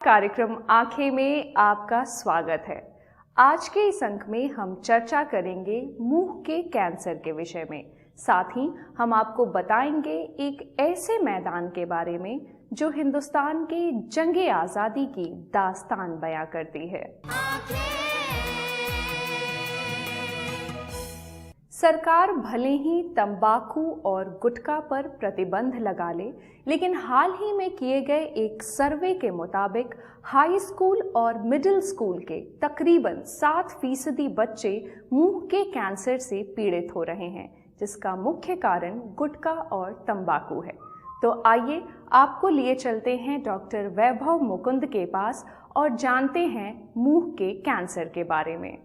कार्यक्रम आंखें में आपका स्वागत है। आज के इस अंक में हम चर्चा करेंगे मुंह के कैंसर के विषय में। साथ ही हम आपको बताएंगे एक ऐसे मैदान के बारे में जो हिंदुस्तान के जंगे आज़ादी की दास्तान बयां करती है। सरकार भले ही तंबाकू और गुटखा पर प्रतिबंध लगा ले, लेकिन हाल ही में किए गए एक सर्वे के मुताबिक हाई स्कूल और मिडिल स्कूल के तकरीबन 7% बच्चे मुंह के कैंसर से पीड़ित हो रहे हैं, जिसका मुख्य कारण गुटखा और तंबाकू है। तो आइए आपको लिए चलते हैं डॉक्टर वैभव मुकुंद के पास और जानते हैं मुंह के कैंसर के बारे में।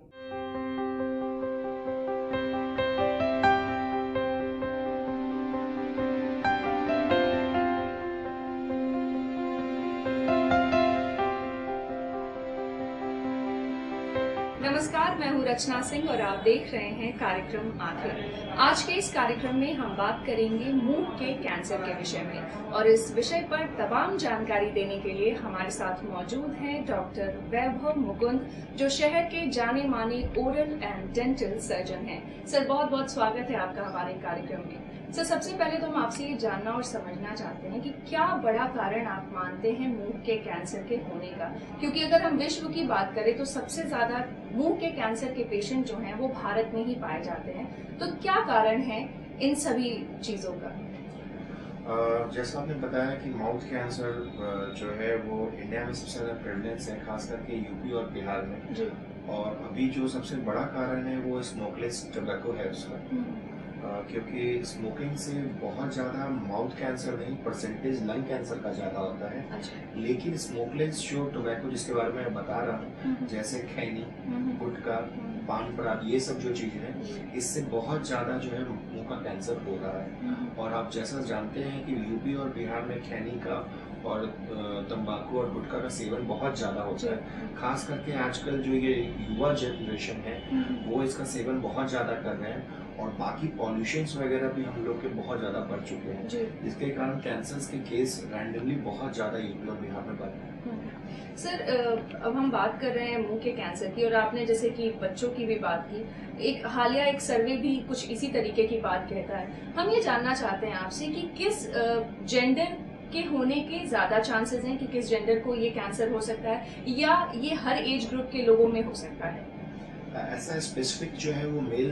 नमस्कार, मैं हूँ रचना सिंह और आप देख रहे हैं कार्यक्रम आंखें। आज के इस कार्यक्रम में हम बात करेंगे मुंह के कैंसर के विषय में और इस विषय पर तमाम जानकारी देने के लिए हमारे साथ मौजूद हैं डॉक्टर वैभव मुकुंद, जो शहर के जाने माने ओरल एंड डेंटल सर्जन हैं। सर, बहुत बहुत स्वागत है आपका हमारे कार्यक्रम में। सर, सबसे पहले तो हम आपसे ये जानना और समझना चाहते हैं कि क्या बड़ा कारण आप मानते हैं मुंह के कैंसर के होने का, क्योंकि अगर हम विश्व की बात करें तो सबसे ज्यादा मुंह के कैंसर के पेशेंट जो हैं वो भारत में ही पाए जाते हैं। तो क्या कारण है इन सभी चीजों का? जैसा आपने बताया कि माउथ कैंसर जो है वो इंडिया में सबसे ज़्यादा प्रेवलेंस है, खास करके यूपी और बिहार में जी। और अभी जो सबसे बड़ा कारण है वो स्मोकलेस टोबैको है उसका, क्योंकि स्मोकिंग से बहुत ज़्यादा माउथ कैंसर नहीं, परसेंटेज लंग कैंसर का ज़्यादा होता है। अच्छा। लेकिन स्मोकलेस जो टोबैको जिसके बारे में मैं बता रहा हूँ, जैसे खैनी, गुटखा, पान पराग, ये सब जो चीज़ें हैं, इससे बहुत ज़्यादा जो है मुंह का कैंसर हो रहा है। और आप जैसा जानते हैं कि यूपी और बिहार में खैनी का और तंबाकू और गुटखा का सेवन बहुत ज़्यादा होता है। खास करके आजकल जो ये युवा जनरेशन है वो इसका सेवन बहुत ज़्यादा कर रहे हैं और बाकी पॉल्यूशंस वगैरह भी हम लोग के बहुत ज़्यादा बढ़ चुके हैं, जिसके कारण कैंसर के केस रैंडमली बहुत ज़्यादा यूपी और बिहार में बढ़ रहे हैं। सर, अब हम बात कर रहे हैं मुंह के कैंसर की और आपने जैसे कि बच्चों की भी बात की, एक हालिया एक सर्वे भी कुछ इसी तरीके की बात कहता है। हम ये जानना चाहते हैं आपसे कि किस जेंडर के होने के ज्यादा चांसेस हैं, कि किस जेंडर को ये कैंसर हो सकता है या ये हर एज ग्रुप के लोगों में हो सकता है? ऐसा स्पेसिफिक जो है वो मेल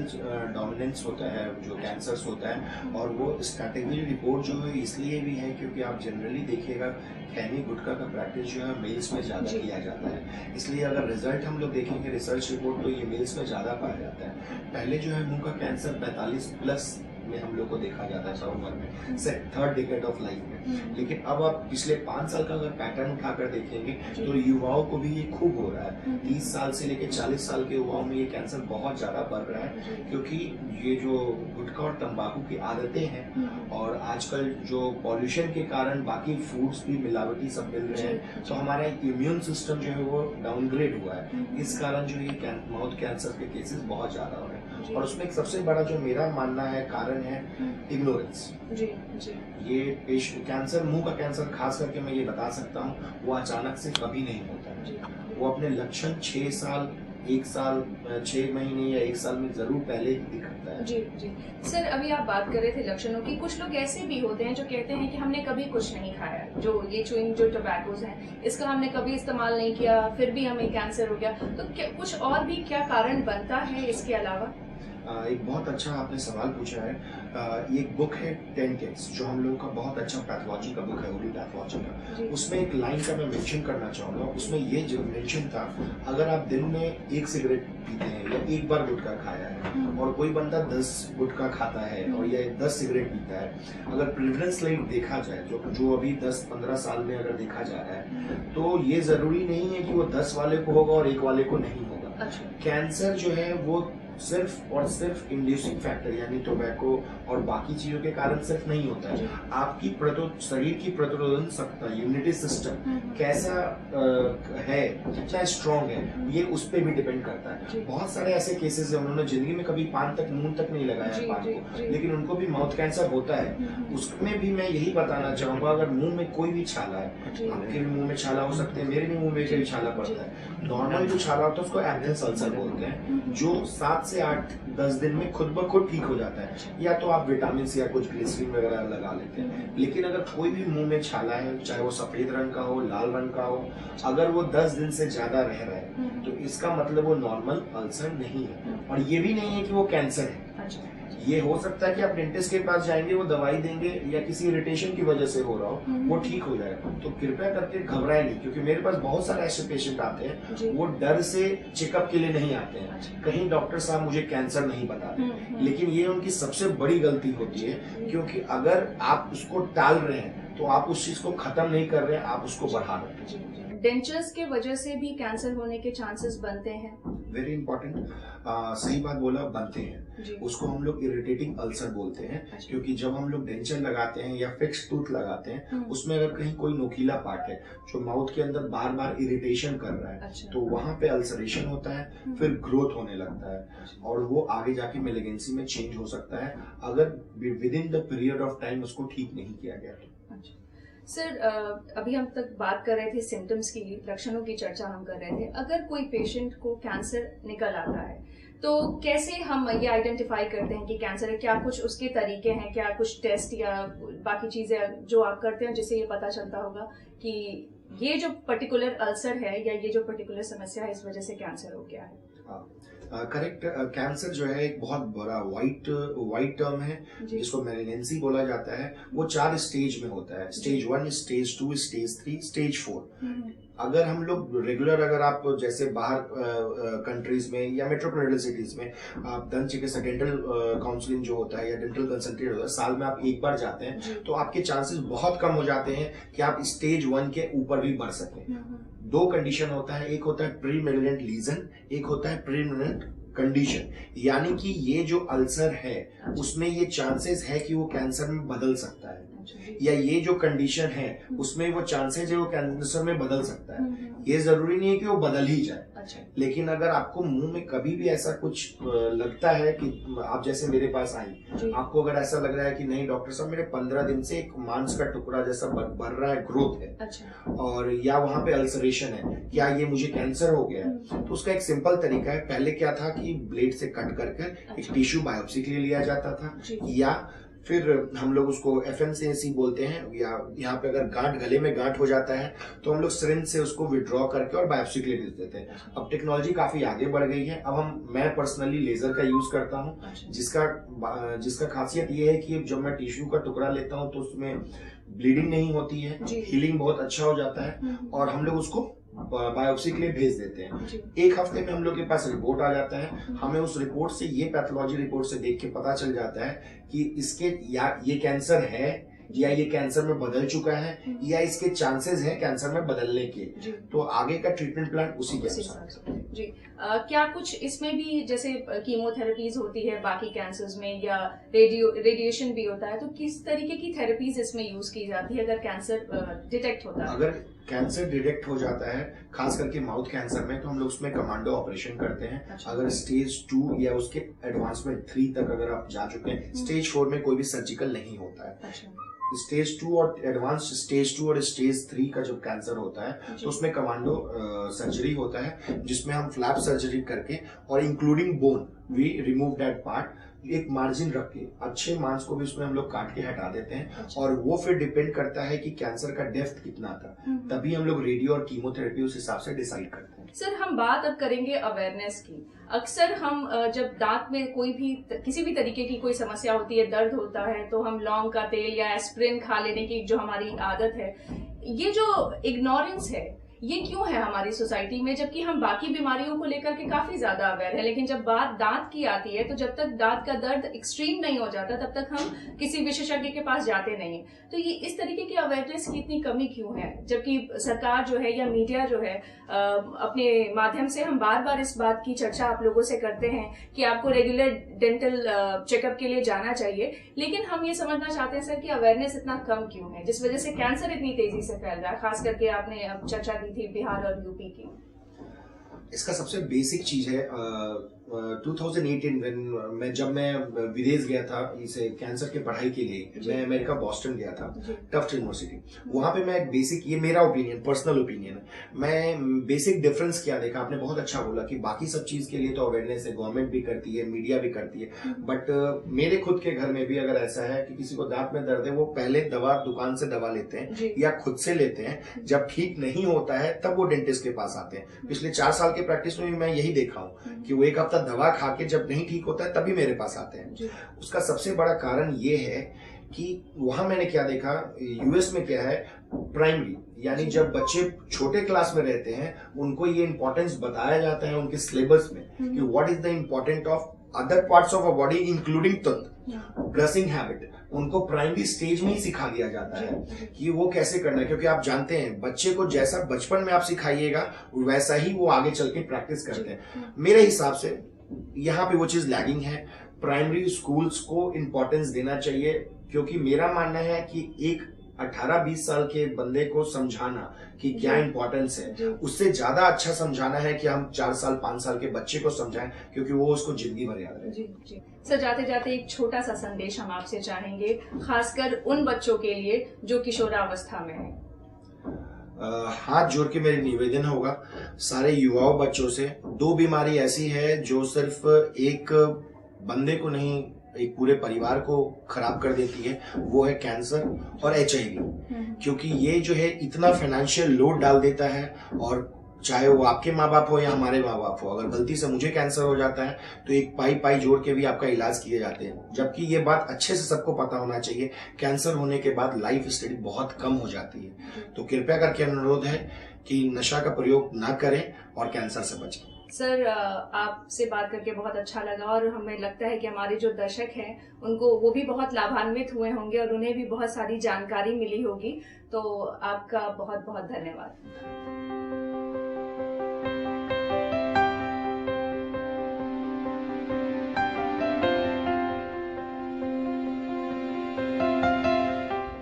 डोमिनेंस होता है जो कैंसर्स होता है, और वो इस कैटेगरी रिपोर्ट जो है इसलिए भी है क्योंकि आप जनरली देखिएगा खैनी गुटखा का प्रैक्टिस जो है मेल्स में ज़्यादा किया जाता है। इसलिए अगर रिजल्ट हम लोग देखेंगे रिसर्च रिपोर्ट, तो ये मेल्स में ज़्यादा पाया जाता है। पहले जो है मुंह का कैंसर 45+ में हम लोग को देखा जाता है उम्र में, थर्ड डिकेड ऑफ लाइफ में। लेकिन अब आप पिछले 5 साल का अगर पैटर्न उठाकर देखेंगे तो युवाओं को भी ये खूब हो रहा है। 30 साल से लेकर 40 साल के युवाओं में ये कैंसर बहुत ज्यादा बढ़ रहा है, क्योंकि ये जो गुटखा और तंबाकू की आदतें हैं और आजकल जो पॉल्यूशन के कारण बाकी फूड्स भी मिलावटी सब मिल रहे हैं, तो हमारा इम्यून सिस्टम जो है वो डाउनग्रेड हुआ है। इस कारण जो ये माउथ कैंसर के केसेस बहुत ज्यादा हो रहे हैं। और उसमें एक सबसे बड़ा जो मेरा मानना है कारण है इग्नोरेंस। जी। ये कैंसर, मुंह का कैंसर खास करके मैं ये बता सकता हूँ, वो अचानक से कभी नहीं होता है। वो अपने लक्षण 6 साल, 1 साल, 6 महीने या 1 साल में जरूर पहले ही दिखता है। जी। सर, अभी आप बात कर रहे थे लक्षणों की। कुछ लोग ऐसे भी होते हैं जो कहते हैं कि हमने कभी कुछ नहीं खाया, जो ये च्युइंग जो टोबैकोस हैं इसका हमने कभी इस्तेमाल नहीं किया, फिर भी हमें कैंसर हो गया। तो क्या कुछ और भी क्या कारण बनता है इसके अलावा? एक बहुत अच्छा आपने सवाल पूछा है। एक बुक है 10 Case, जो हम लोगों का बहुत अच्छा पैथोलॉजी का बुक है, ओरल पैथोलॉजी का। उसमें एक लाइन का मैं मेंशन करना चाहूँगा। उसमें ये जो मेंशन था, अगर आप दिन में 1 सिगरेट पीते हैं या 1 बार गुटखा खाया है और कोई बंदा 10 गुटखा खाता है और या 10 सिगरेट पीता है, अगर प्रेवलेंस रेट देखा जाए जो अभी 10-15 साल में अगर देखा जा रहा है, तो ये जरूरी नहीं है कि वो 10 वाले को होगा और 1 वाले को नहीं होगा। अच्छा। कैंसर जो है वो सिर्फ और सिर्फ इंड्यूसिंग फैक्टर यानी टोबैको और बाकी चीजों के कारण सिर्फ नहीं होता है। आपकी शरीर की प्रतिरोधन क्षमता, इम्यूनिटी सिस्टम कैसा है, कितना स्ट्रांग है, ये उस पर भी डिपेंड करता है। बहुत सारे ऐसे केसेस है, उन्होंने जिंदगी में कभी पान तक मुंह तक नहीं लगाया है पान को, लेकिन उनको भी माउथ कैंसर होता है। उसमें भी मैं यही बताना चाहूंगा, अगर मुंह में कोई भी छाला है, आपके भी मुंह में छाला हो सकते हैं, मेरे भी मुंह में कभी छाला पड़ता है, नॉर्मल जो छाला होता है उसको एब्सेंस अल्सर बोलते हैं, जो 7 से 8-10 दिन में खुद ब खुद ठीक हो जाता है, या तो आप विटामिन या कुछ ग्लिसरीन वगैरह लगा लेते हैं। लेकिन अगर कोई भी मुंह में छाला है, चाहे वो सफेद रंग का हो, लाल रंग का हो, अगर वो 10 दिन से ज्यादा रह रहा है तो इसका मतलब वो नॉर्मल अल्सर नहीं है, और ये भी नहीं है कि वो कैंसर है। ये हो सकता है कि आप डेंटिस्ट के पास जाएंगे, वो दवाई देंगे, या किसी इरिटेशन की वजह से हो रहा हो, वो ठीक हो जाएगा। तो कृपया करके घबराए नहीं, क्योंकि मेरे पास बहुत सारे ऐसे पेशेंट आते हैं, वो डर से चेकअप के लिए नहीं आते हैं, कहीं डॉक्टर साहब मुझे कैंसर नहीं बताते, लेकिन ये उनकी सबसे बड़ी गलती होती है, क्योंकि अगर आप उसको टाल रहे हैं तो आप उस चीज को खत्म नहीं कर रहे हैं, आप उसको बढ़ा रहे हैं। डेंचर्स के वजह से भी कैंसर होने के चांसेस बनते हैं? वेरी इंपॉर्टेंट, सही बात बोला, बनते हैं। उसको हम लोग इरिटेटिंग अल्सर बोलते हैं, क्योंकि जब हम लोग डेंचर लगाते हैं या फिक्स टूथ लगाते हैं, उसमें अगर कहीं कोई नोकीला पार्ट है जो माउथ के अंदर बार बार इरिटेशन कर रहा है, तो वहां पे अल्सरेशन होता है, फिर ग्रोथ होने लगता है, और वो आगे जाके मेलिगेंसी में चेंज हो सकता है अगर with in the period of time उसको ठीक नहीं किया गया। सर, अभी हम तक बात कर रहे थे सिम्टम्स की, लक्षणों की चर्चा हम कर रहे थे। अगर कोई पेशेंट को कैंसर निकल आता है तो कैसे हम ये आइडेंटिफाई करते हैं कि कैंसर है? क्या कुछ उसके तरीके हैं, क्या कुछ टेस्ट या बाकी चीजें जो आप करते हैं जिससे ये पता चलता होगा कि ये जो पर्टिकुलर अल्सर है या ये जो पर्टिकुलर समस्या है इस वजह से कैंसर हो गया है? करेक्ट। कैंसर जो है एक बहुत बड़ा वाइड टर्म है, जिसको मेलिगनेंसी बोला जाता है। वो 4 स्टेज में होता है, स्टेज 1, स्टेज 2, स्टेज 3, स्टेज 4। अगर हम लोग रेगुलर, अगर आप जैसे बाहर कंट्रीज में या मेट्रोपोलिटन सिटीज में आप दंत चिकित्सा, डेंटल काउंसलिंग जो होता है या डेंटल कंसल्टेंट होता है, साल में आप एक बार जाते हैं, तो आपके चांसेस बहुत कम हो जाते हैं कि आप स्टेज 1 के ऊपर भी बढ़ सकें। 2 कंडीशन होता है, एक होता है प्री मेलिग्नेंट लीजन, एक होता है प्री मेलिग्नेंट कंडीशन, यानी कि ये जो अल्सर है उसमें ये चांसेस है कि वो कैंसर में बदल सकता है, या ये जो कंडीशन है उसमें वो चांसेस है वो कैंसर में बदल सकता है। ये जरूरी नहीं है कि वो बदल ही जाए, लेकिन अगर आपको मुंह में कभी भी ऐसा कुछ लगता है कि आप जैसे मेरे पास आई, आपको अगर ऐसा लग रहा है कि नहीं डॉक्टर साहब मेरे 15 दिन से एक मांस का टुकड़ा जैसा बढ़ रहा है, ग्रोथ है, और या वहां पे अल्सरेशन है, क्या ये मुझे कैंसर हो गया है? तो उसका एक सिंपल तरीका है। पहले क्या था कि ब्लेड से कट कर एक टिश्यू बायोप्सी के लिए लिया जाता था, या फिर हम लोग उसको FNCAC बोलते हैं, या यहाँ पे अगर गांठ, गले में गांठ हो जाता है तो हम लोग सिरिंज से उसको विड्रॉ करके और बायोप्सी के लिए भेज देते हैं। अब टेक्नोलॉजी काफी आगे बढ़ गई है, अब मैं पर्सनली लेजर का यूज करता हूँ, जिसका खासियत ये है कि जब मैं टिश्यू का टुकड़ा लेता हूँ तो उसमें ब्लीडिंग नहीं होती है, हीलिंग बहुत अच्छा हो जाता है, और हम लोग उसको बायोप्सी के लिए भेज देते हैं। 1 हफ्ते में हम लोग के पास रिपोर्ट आ जाता है। हमें उस रिपोर्ट से, ये पैथोलॉजी रिपोर्ट से देख के पता चल जाता है कि इसके या ये कैंसर है, या ये कैंसर में बदल चुका है, या इसके चांसेस हैं कैंसर में बदलने के। तो आगे का ट्रीटमेंट प्लान उसी के अनुसार जी। क्या कुछ इसमें भी जैसे कीमोथेरेपीज होती है बाकी कैंसर्स में, या रेडिएशन भी होता है, तो किस तरीके की थेरेपीज इसमें यूज की जाती है अगर कैंसर डिटेक्ट होता है? अगर कैंसर डिटेक्ट हो जाता है, खास करके माउथ कैंसर में, तो हम लोग उसमें कमांडो ऑपरेशन करते हैं। अगर स्टेज 2 या उसके एडवांसमेंट 3 तक अगर आप जा चुके हैं, स्टेज 4 में कोई भी सर्जिकल नहीं होता है। स्टेज 2 और एडवांस स्टेज 2 और स्टेज 3 का जो कैंसर होता है तो उसमें कमांडो सर्जरी होता है, जिसमें हम फ्लैप सर्जरी करके और including bone we remove that part, एक मार्जिन रख के अच्छे मांस को भी उसमें हम लोग काट के हटा देते हैं। और वो फिर डिपेंड करता है कि कैंसर का डेप्थ कितना था, तभी हम लोग रेडियो और कीमोथेरेपी उस हिसाब से डिसाइड करते हैं। सर, हम बात अब करेंगे अवेयरनेस की। अक्सर हम जब दांत में कोई भी किसी भी तरीके की कोई समस्या होती है, दर्द होता है, तो हम लौंग का तेल या एस्प्रिन खा लेने की जो हमारी आदत है, ये जो इग्नोरेंस है, ये क्यों है हमारी सोसाइटी में, जबकि हम बाकी बीमारियों को लेकर के काफी ज्यादा अवेयर है, लेकिन जब बात दांत की आती है तो जब तक दांत का दर्द एक्सट्रीम नहीं हो जाता तब तक हम किसी विशेषज्ञ के पास जाते नहीं। तो ये इस तरीके की अवेयरनेस की इतनी कमी क्यों है, जबकि सरकार जो है या मीडिया जो है अपने माध्यम से हम बार बार इस बात की चर्चा आप लोगों से करते हैं कि आपको रेगुलर डेंटल चेकअप के लिए जाना चाहिए, लेकिन हम ये समझना चाहते हैं सर कि अवेयरनेस इतना कम क्यों है, जिस वजह से कैंसर इतनी तेजी से फैल रहा है, खास करके आपने अब चर्चा की थी बिहार और यूपी की। इसका सबसे बेसिक चीज है 2018 जब मैं विदेश गया था इसे कैंसर के पढ़ाई के लिए, मैं अमेरिका बॉस्टन गया था, टफ्ट यूनिवर्सिटी। वहां पे मैं एक बेसिक, ये मेरा ओपिनियन, पर्सनल ओपिनियन है, मैं बेसिक डिफरेंस क्या देखा। आपने बहुत अच्छा बोला कि बाकी सब चीज के लिए तो अवेयरनेस है, गवर्नमेंट भी करती है, मीडिया भी करती है, बट मेरे खुद के घर में भी अगर ऐसा है कि किसी को दांत में दर्द है, वो पहले दवा दुकान से दवा लेते हैं या खुद से लेते हैं, जब ठीक नहीं होता है तब वो डेंटिस्ट के पास आते हैं। पिछले 4 साल के प्रैक्टिस में भी मैं यही देखा हूँ कि वो एक हफ्ता दवा खा के जब नहीं ठीक होता है तभी मेरे पास आते हैं। उसका सबसे बड़ा कारण ये है कि वहां मैंने क्या देखा, यूएस में क्या है, प्राइमरी यानी जब बच्चे छोटे क्लास में रहते हैं उनको ये इंपॉर्टेंस बताया जाता है उनके सिलेबस में कि what is the important of other parts of a body including tongue, brushing habit, उनको प्राइमरी स्टेज में ही सिखा दिया जाता है कि वो कैसे करना है, क्योंकि आप जानते हैं बच्चे को जैसा बचपन में आप सिखाइएगा वैसा ही वो आगे चल के प्रैक्टिस करते हैं। मेरे हिसाब से यहाँ पे वो चीज लैगिंग है। प्राइमरी स्कूल्स को इंपॉर्टेंस देना चाहिए, क्योंकि मेरा मानना है कि एक 18-20 साल के बंदे को समझाना कि क्या इंपॉर्टेंस है, उससे ज्यादा अच्छा समझाना है कि हम 4 साल 5 साल के बच्चे को समझाएं, क्योंकि वो उसको जिंदगी भर याद रहे। सर, जाते जाते एक छोटा सा संदेश हम आपसे चाहेंगे, खासकर उन बच्चों के लिए जो किशोरावस्था में है। हाथ जोड़ के मेरी निवेदन होगा सारे युवाओं बच्चों से, 2 बीमारी ऐसी है जो सिर्फ एक बंदे को नहीं, एक पूरे परिवार को खराब कर देती है, वो है कैंसर और HIV। क्योंकि ये जो है इतना फाइनेंशियल लोड डाल देता है, और चाहे वो आपके माँ बाप हो या हमारे माँ बाप हो, अगर गलती से मुझे कैंसर हो जाता है तो एक पाई जोड़ के भी आपका इलाज किए जाते हैं, जबकि ये बात अच्छे से सबको पता होना चाहिए, कैंसर होने के बाद लाइफ स्टाइल बहुत कम हो जाती है। तो कृपया करके अनुरोध है कि नशा का प्रयोग ना करें और कैंसर से बचें। सर, आपसे बात करके बहुत अच्छा लगा, और हमें लगता है कि हमारे जो दर्शक हैं उनको वो भी बहुत लाभान्वित हुए होंगे और उन्हें भी बहुत सारी जानकारी मिली होगी। तो आपका बहुत बहुत धन्यवाद।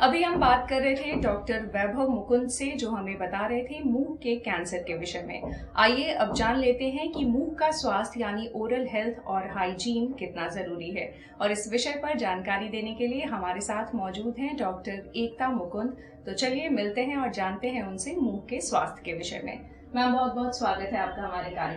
अभी हम बात कर रहे थे डॉक्टर वैभव मुकुंद से, जो हमें बता रहे थे मुंह के कैंसर के विषय में। आइए अब जान लेते हैं कि मुंह का स्वास्थ्य यानी ओरल हेल्थ और हाइजीन कितना जरूरी है, और इस विषय पर जानकारी देने के लिए हमारे साथ मौजूद हैं डॉक्टर एकता मुकुंद। तो चलिए मिलते हैं और जानते हैं उनसे मुंह के स्वास्थ्य के विषय में। मैम, बहुत बहुत स्वागत है आपका हमारे कार्यक्रम